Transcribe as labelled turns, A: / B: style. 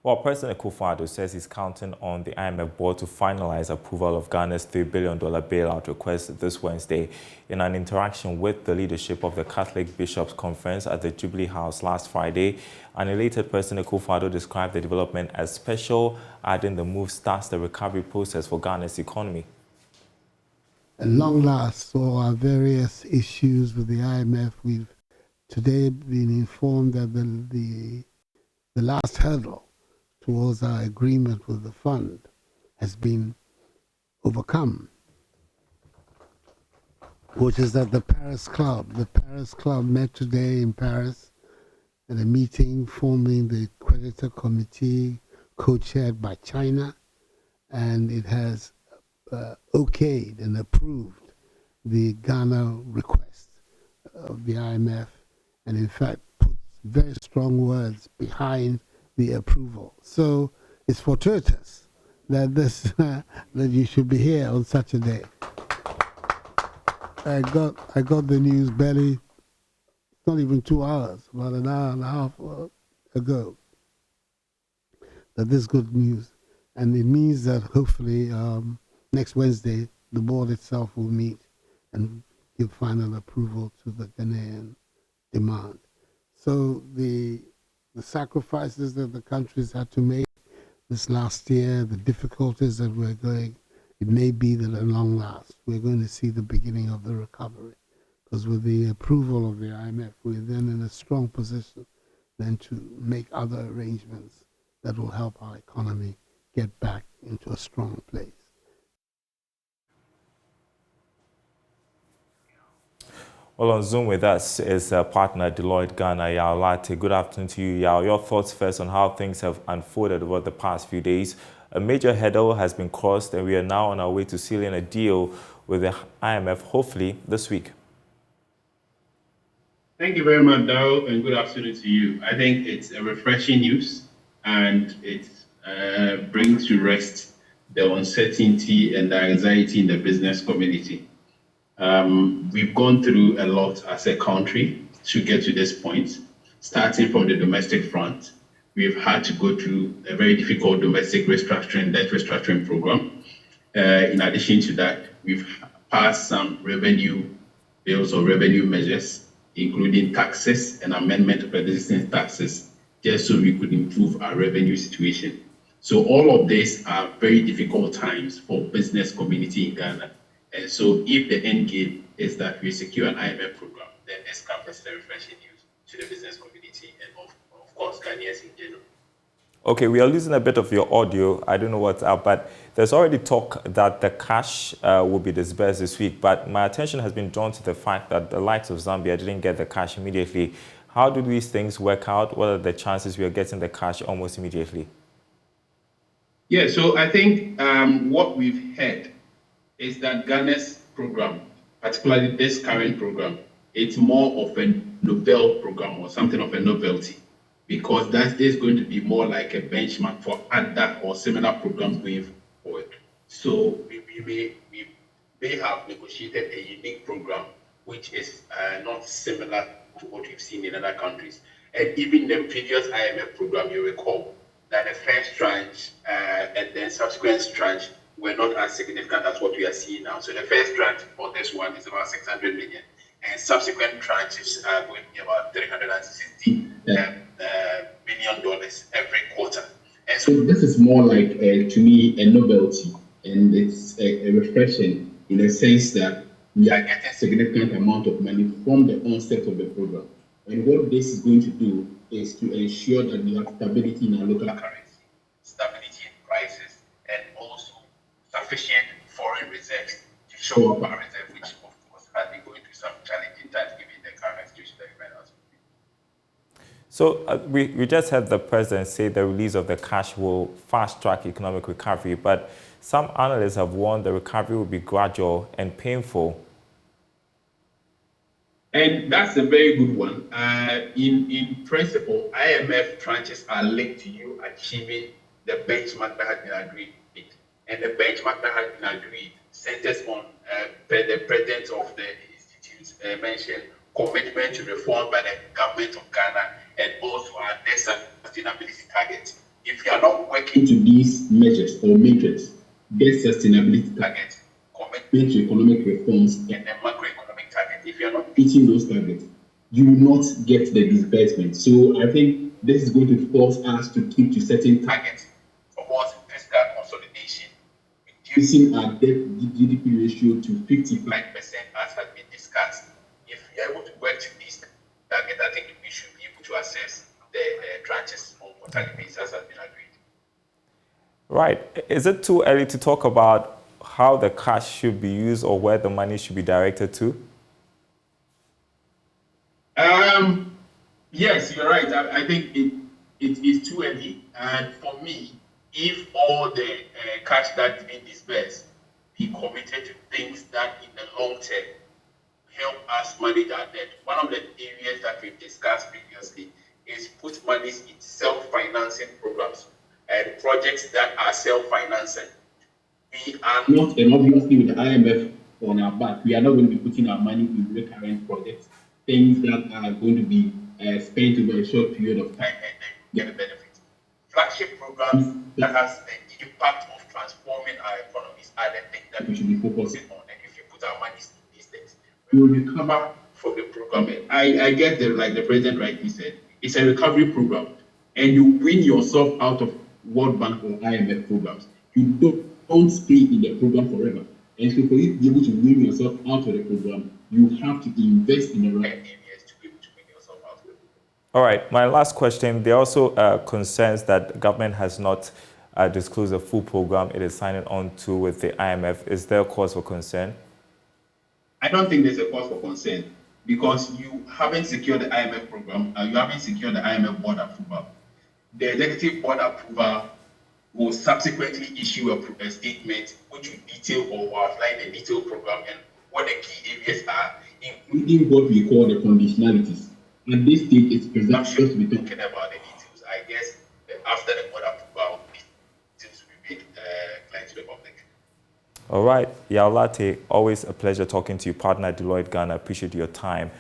A: Well, President Akufo Addo says he's counting on the IMF board to finalize approval of Ghana's $3 billion bailout request this Wednesday. In an interaction with the leadership of the Catholic Bishops' Conference at the Jubilee House last Friday, an elated President Akufo Addo described the development as special, adding the move starts the recovery process for Ghana's economy.
B: At long last, for our various issues with the IMF, we've today been informed that the last hurdle towards our agreement with the fund has been overcome, which is that the Paris Club met today in Paris at a meeting forming the creditor committee co-chaired by China, and it has okayed and approved the Ghana request of the IMF, and in fact put very strong words behind the approval. So it's fortuitous that that you should be here on such a day. I got the news barely, not even 2 hours, about an hour and a half ago, that this good news, and it means that hopefully next Wednesday the board itself will meet and give final approval to the Ghanaian demand. So the sacrifices that the countries had to make this last year, the difficulties that we're going, it may be that at long last we're going to see the beginning of the recovery. Because with the approval of the IMF, we're then in a strong position then to make other arrangements that will help our economy get back into a strong place.
A: Well, on Zoom with us is partner Deloitte Ghana, Yao Latte. Good afternoon to you, Yao. Your thoughts first on how things have unfolded over the past few days. A major hurdle has been crossed, and we are now on our way to sealing a deal with the IMF, hopefully this week.
C: Thank you very much, Dao, and good afternoon to you. I think it's a refreshing news, and it brings to rest the uncertainty and the anxiety in the business community. We've gone through a lot as a country to get to this point, starting from the domestic front. We've had to go through a very difficult domestic restructuring, debt restructuring program. In addition to that, we've passed some revenue bills or revenue measures, including taxes and amendment of existing taxes, just so we could improve our revenue situation. So all of these are very difficult times for business community in Ghana. And so if the end game is that we secure an IMF program, then this comes as a refreshing news to the business community and of course Ghanaians in general.
A: Okay, we are losing a bit of your audio. I don't know what's up, but there's already talk that the cash will be disbursed this week. But my attention has been drawn to the fact that the likes of Zambia didn't get the cash immediately. How do these things work out? What are the chances we are getting the cash almost immediately?
C: Yeah, so I think what we've heard is that Ghana's program, particularly this current program, it's more of a novel program or something of a novelty, because that is going to be more like a benchmark for other or similar programs going forward. So we may have negotiated a unique program which is not similar to what we've seen in other countries. And even the previous IMF program, you recall that the first tranche and then subsequent tranche were not as significant as what we are seeing now. So the first tranche for this one is about 600 million, and subsequent tranches are going to be about $360 million every quarter. And so this is more like, to me, a novelty, and it's a refreshing in the sense that we are getting a significant amount of money from the onset of the program. And what this is going to do is to ensure that we have stability in our local currency, stability in prices, and also sufficient foreign reserves to show up our reserve, which of course has been going through some challenging times given the current situation that we find ourselves in.
A: So we just heard the president say the release of the cash will fast-track economic recovery, but some analysts have warned the recovery will be gradual and painful.
C: And that's a very good one. In principle, IMF tranches are linked to you achieving the benchmark that has been agreed. And the benchmark that has been agreed centers on the president of the institute mentioned commitment to reform by the government of Ghana and also our debt sustainability target if you are not working to these measures or matrix, debt sustainability targets, commitment to economic reforms, and the macroeconomic target, if you are not reaching those targets, you will not get the disbursement. So I think this is going to force us to keep to certain targets towards fiscal consolidation, reducing our debt GDP ratio to 55%, as has been discussed. If we are able to work to these targets, I think we should be able to assess the tranches on quarterly basis as has been agreed.
A: Right. Is it too early to talk about how the cash should be used or where the money should be directed to?
C: Yes, you're right. I think it is too early. And for me, if all the cash that's being disbursed be committed to things that in the long term help us manage our debt, one of the areas that we've discussed previously is put monies in self-financing programs and projects that are self-financing. We are not, and obviously with the IMF on our back, we are not going to be putting our money in recurrent projects, things that are going to be spent over a short period of time and then get a benefit. Flagship programs that has the impact of transforming our economies are the things that we should be focusing on. And if you put our money in these things, we will recover from the program. And I get that, like the president rightly said, it's a recovery program, and you bring yourself out of World Bank or IMF programs. You don't stay in the program forever. And so for you to be able to win yourself out of the program, you have to invest in the right areas to be able to win yourself out of the program.
A: All right. My last question. There are also concerns that the government has not disclosed the full program it is signing on to with the IMF. Is there a cause for concern?
C: I don't think there's a cause for concern because you haven't secured the IMF program, you haven't secured the IMF board approval. The executive board approval will subsequently issue a statement which will detail or outline the detailed program and what the key areas are, including what we call the conditionalities. At this stage, it's presumptuous to be talking about the details. I guess after the board approval, details will be made clear to the public.
A: All right. Yaolate, always a pleasure talking to you, partner at Deloitte Ghana. Appreciate your time.